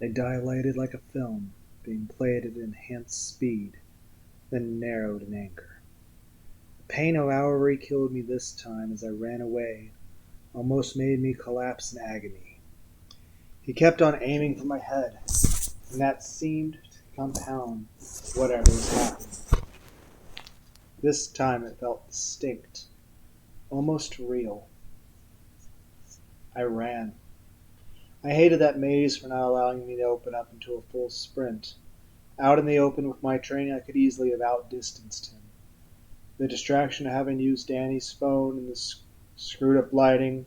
They dilated like a film, being played at enhanced speed, then narrowed in anger. The pain of however he killed me this time as I ran away almost made me collapse in agony. He kept on aiming for my head, and that seemed to compound whatever was happening. This time it felt distinct, almost real. I ran. I hated that maze for not allowing me to open up into a full sprint. Out in the open with my training, I could easily have outdistanced him. The distraction of having used Danny's phone and the screwed-up lighting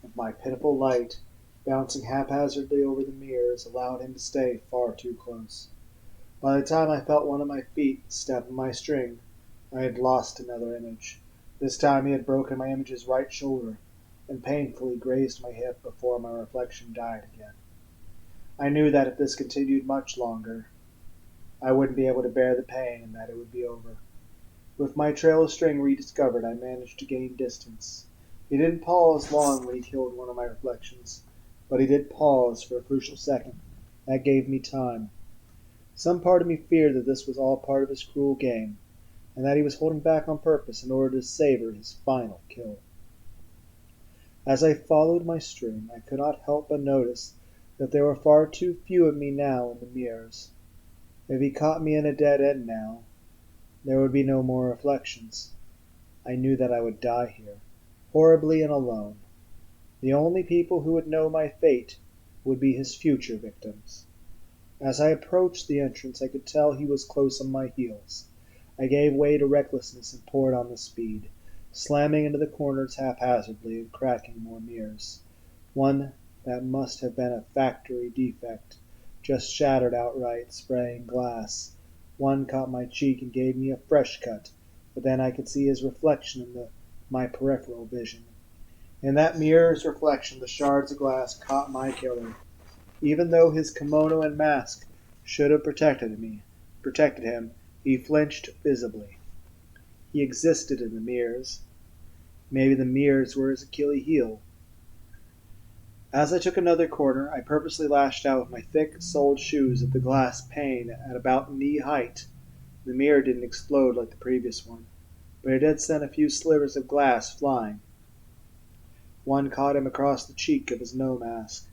of my pitiful light bouncing haphazardly over the mirrors allowed him to stay far too close. By the time I felt one of my feet step on my string, I had lost another image. This time he had broken my image's right shoulder and painfully grazed my hip before my reflection died again. I knew that if this continued much longer, I wouldn't be able to bear the pain and that it would be over. With my trail of string rediscovered, I managed to gain distance. He didn't pause long when he killed one of my reflections, but he did pause for a crucial second. That gave me time. Some part of me feared that this was all part of his cruel game, and that he was holding back on purpose in order to savor his final kill. As I followed my string, I could not help but notice that there were far too few of me now in the mirrors. If he caught me in a dead end now, there would be no more reflections. I knew that I would die here, horribly and alone. The only people who would know my fate would be his future victims. As I approached the entrance, I could tell he was close on my heels. I gave way to recklessness and poured on the speed, slamming into the corners haphazardly and cracking more mirrors. One that must have been a factory defect just shattered outright, spraying glass. One caught my cheek and gave me a fresh cut, but then I could see his reflection in my peripheral vision. In that mirror's reflection, the shards of glass caught my killer. Even though his kimono and mask should have protected him, he flinched visibly. He existed in the mirrors. Maybe the mirrors were his Achilles heel. As I took another corner, I purposely lashed out with my thick-soled shoes at the glass pane at about knee height. The mirror didn't explode like the previous one, but it did send a few slivers of glass flying. One caught him across the cheek of his no mask.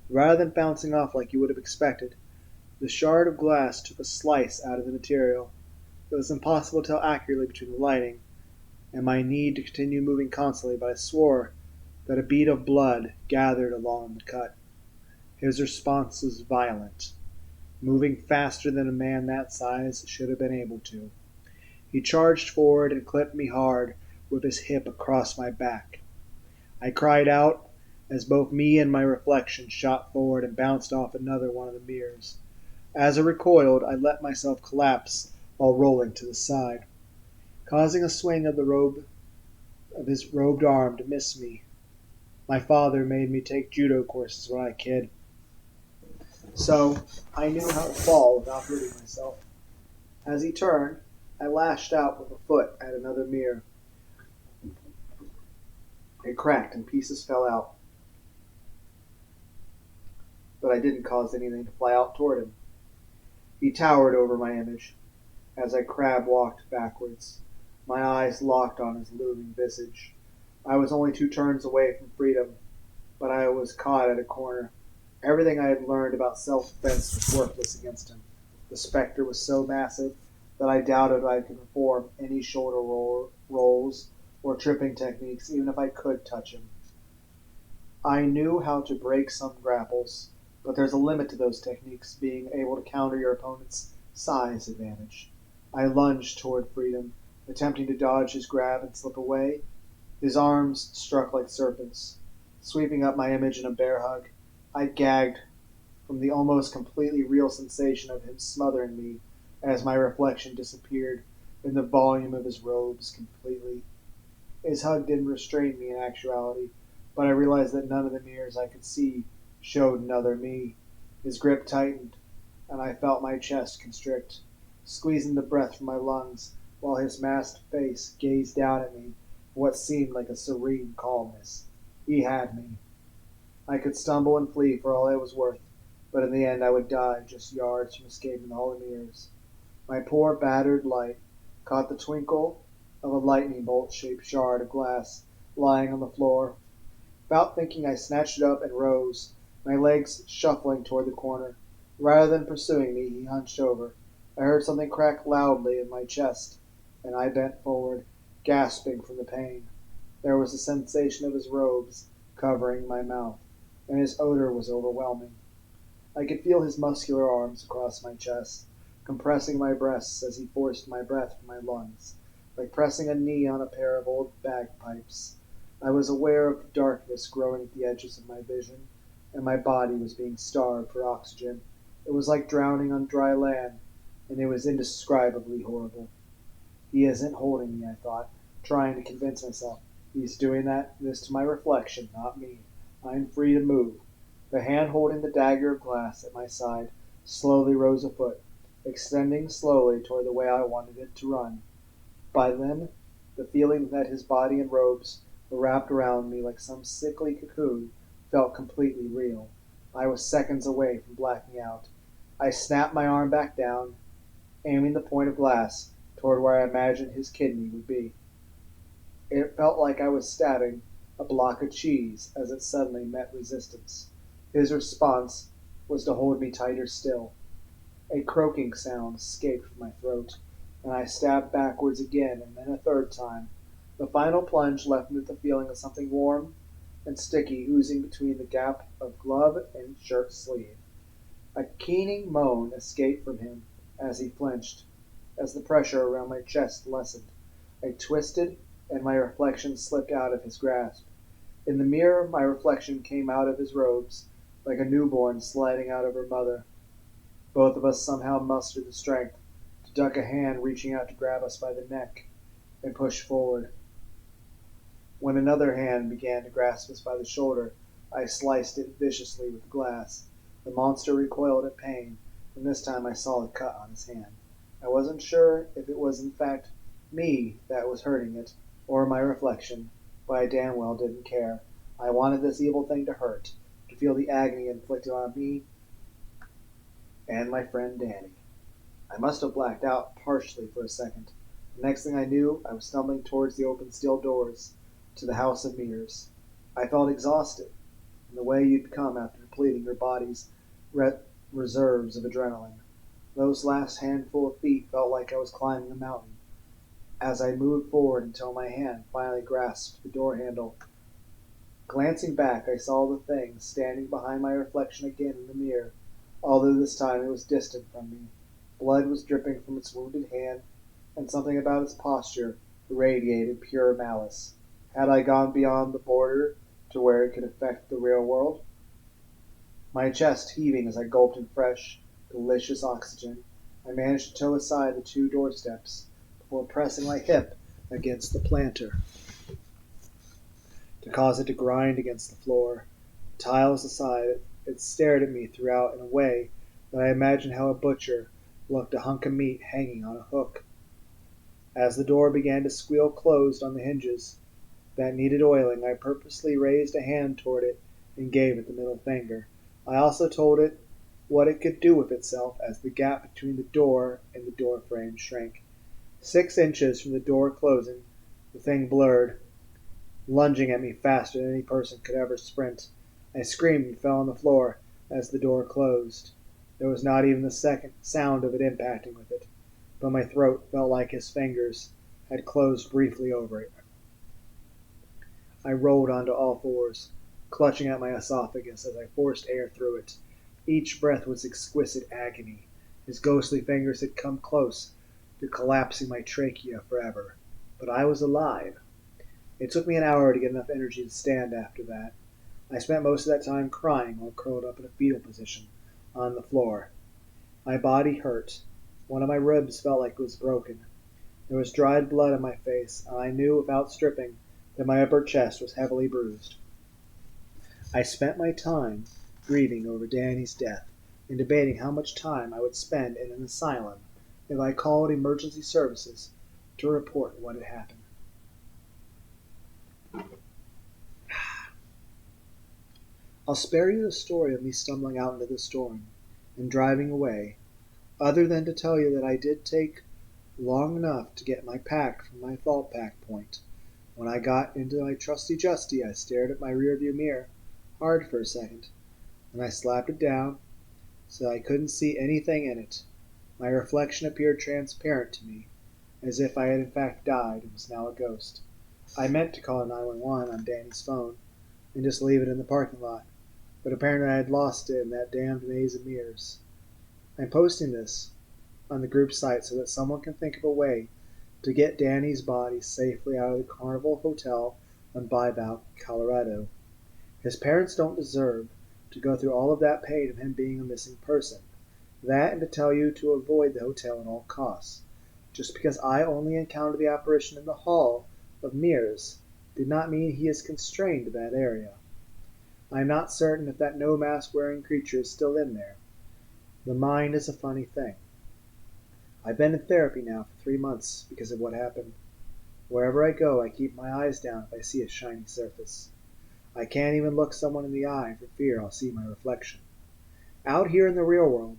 Rather than bouncing off like you would have expected, the shard of glass took a slice out of the material. It was impossible to tell accurately between the lighting and my need to continue moving constantly, but I swore that a bead of blood gathered along the cut. His response was violent, moving faster than a man that size should have been able to. He charged forward and clipped me hard with his hip across my back. I cried out as both me and my reflection shot forward and bounced off another one of the mirrors. As I recoiled, I let myself collapse while rolling to the side, causing a swing of his robed arm to miss me. My father made me take judo courses when I was a kid, so I knew how to fall without hurting myself. As he turned, I lashed out with a foot at another mirror. It cracked and pieces fell out, but I didn't cause anything to fly out toward him. He towered over my image as I crab walked backwards, my eyes locked on his looming visage. I was only 2 turns away from freedom, but I was caught at a corner. Everything I had learned about self-defense was worthless against him. The specter was so massive that I doubted I could perform any shoulder rolls or tripping techniques even if I could touch him. I knew how to break some grapples, but there's a limit to those techniques being able to counter your opponent's size advantage. I lunged toward freedom, attempting to dodge his grab and slip away. His arms struck like serpents, sweeping up my image in a bear hug. I gagged from the almost completely real sensation of him smothering me as my reflection disappeared in the volume of his robes completely. His hug didn't restrain me in actuality, but I realized that none of the mirrors I could see showed another me. His grip tightened, and I felt my chest constrict, squeezing the breath from my lungs while his masked face gazed down at me in what seemed like a serene calmness. He had me. I could stumble and flee for all it was worth, but in the end I would die just yards from escaping the holy mirrors. My poor battered light caught the twinkle of a lightning bolt-shaped shard of glass lying on the floor. Without thinking, I snatched it up and rose, my legs shuffling toward the corner. Rather than pursuing me, he hunched over. I heard something crack loudly in my chest, and I bent forward, gasping from the pain. There was the sensation of his robes covering my mouth, and his odor was overwhelming. I could feel his muscular arms across my chest, compressing my breasts as he forced my breath from my lungs, like pressing a knee on a pair of old bagpipes. I was aware of the darkness growing at the edges of my vision, and my body was being starved for oxygen. It was like drowning on dry land, and it was indescribably horrible. He isn't holding me, I thought, trying to convince myself. He's doing this to my reflection, not me. I'm free to move. The hand holding the dagger of glass at my side slowly rose a foot, extending slowly toward the way I wanted it to run. By then, the feeling that his body and robes were wrapped around me like some sickly cocoon felt completely real. I was seconds away from blacking out. I snapped my arm back down, aiming the point of glass toward where I imagined his kidney would be. It felt like I was stabbing a block of cheese as it suddenly met resistance. His response was to hold me tighter still. A croaking sound escaped from my throat, and I stabbed backwards again and then a third time. The final plunge left me with the feeling of something warm and sticky oozing between the gap of glove and shirt sleeve. A keening moan escaped from him as he flinched, as the pressure around my chest lessened. I twisted, and my reflection slipped out of his grasp. In the mirror, my reflection came out of his robes, like a newborn sliding out of her mother. Both of us somehow mustered the strength to duck a hand reaching out to grab us by the neck and push forward. When another hand began to grasp us by the shoulder, I sliced it viciously with the glass. The monster recoiled in pain, and this time I saw a cut on his hand. I wasn't sure if it was in fact me that was hurting it, or my reflection, but I damn well didn't care. I wanted this evil thing to hurt, to feel the agony inflicted on me and my friend Danny. I must have blacked out partially for a second. The next thing I knew, I was stumbling towards the open steel doors to the House of Mirrors. I felt exhausted, in the way you'd come after depleting your body's reserves of adrenaline. Those last handful of feet felt like I was climbing a mountain. As I moved forward until my hand finally grasped the door handle. Glancing back, I saw the thing standing behind my reflection again in the mirror, although this time it was distant from me. Blood was dripping from its wounded hand, and something about its posture radiated pure malice. Had I gone beyond the border to where it could affect the real world? My chest heaving as I gulped in fresh, delicious oxygen, I managed to toe aside the 2 doorsteps before pressing my hip against the planter to cause it to grind against the floor. The tiles aside, it stared at me throughout in a way that I imagined how a butcher looked a hunk of meat hanging on a hook. As the door began to squeal closed on the hinges that needed oiling, I purposely raised a hand toward it and gave it the middle finger. I also told it what it could do with itself as the gap between the door and the door frame shrank. 6 inches from the door closing, the thing blurred, lunging at me faster than any person could ever sprint. I screamed and fell on the floor as the door closed. There was not even the second sound of it impacting with it, but my throat felt like his fingers had closed briefly over it. I rolled onto all fours, clutching at my esophagus as I forced air through it. Each breath was exquisite agony. His ghostly fingers had come close to collapsing my trachea forever. But I was alive. It took me an hour to get enough energy to stand after that. I spent most of that time crying while curled up in a fetal position on the floor. My body hurt. One of my ribs felt like it was broken. There was dried blood on my face, and I knew without stripping that my upper chest was heavily bruised. I spent my time grieving over Danny's death and debating how much time I would spend in an asylum if I called emergency services to report what had happened. I'll spare you the story of me stumbling out into the storm and driving away, other than to tell you that I did take long enough to get my pack from my vault pack point. When I got into my trusty Justy, I stared at my rearview mirror hard for a second, and I slapped it down so I couldn't see anything in it. My reflection appeared transparent to me, as if I had in fact died and was now a ghost. I meant to call 911 on Danny's phone and just leave it in the parking lot, but apparently I had lost it in that damned maze of mirrors. I'm posting this on the group site so that someone can think of a way to get Danny's body safely out of the Carnival Hotel on Bibout, Colorado. His parents don't deserve to go through all of that pain of him being a missing person. That and to tell you to avoid the hotel at all costs. Just because I only encountered the apparition in the hall of mirrors did not mean he is constrained to that area. I am not certain if that no-mask-wearing creature is still in there. The mind is a funny thing. I've been in therapy now for 3 months because of what happened. Wherever I go, I keep my eyes down if I see a shiny surface. I can't even look someone in the eye for fear I'll see my reflection. Out here in the real world,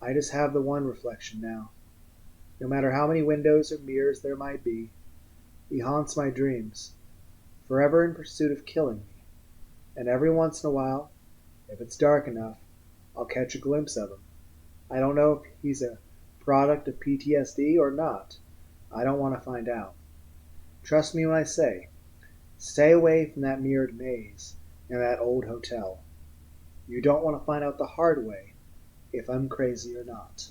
I just have the one reflection now. No matter how many windows or mirrors there might be, he haunts my dreams, forever in pursuit of killing me. And every once in a while, if it's dark enough, I'll catch a glimpse of him. I don't know if he's a product of PTSD or not. I don't want to find out. Trust me when I say, stay away from that mirrored maze and that old hotel. You don't want to find out the hard way if I'm crazy or not.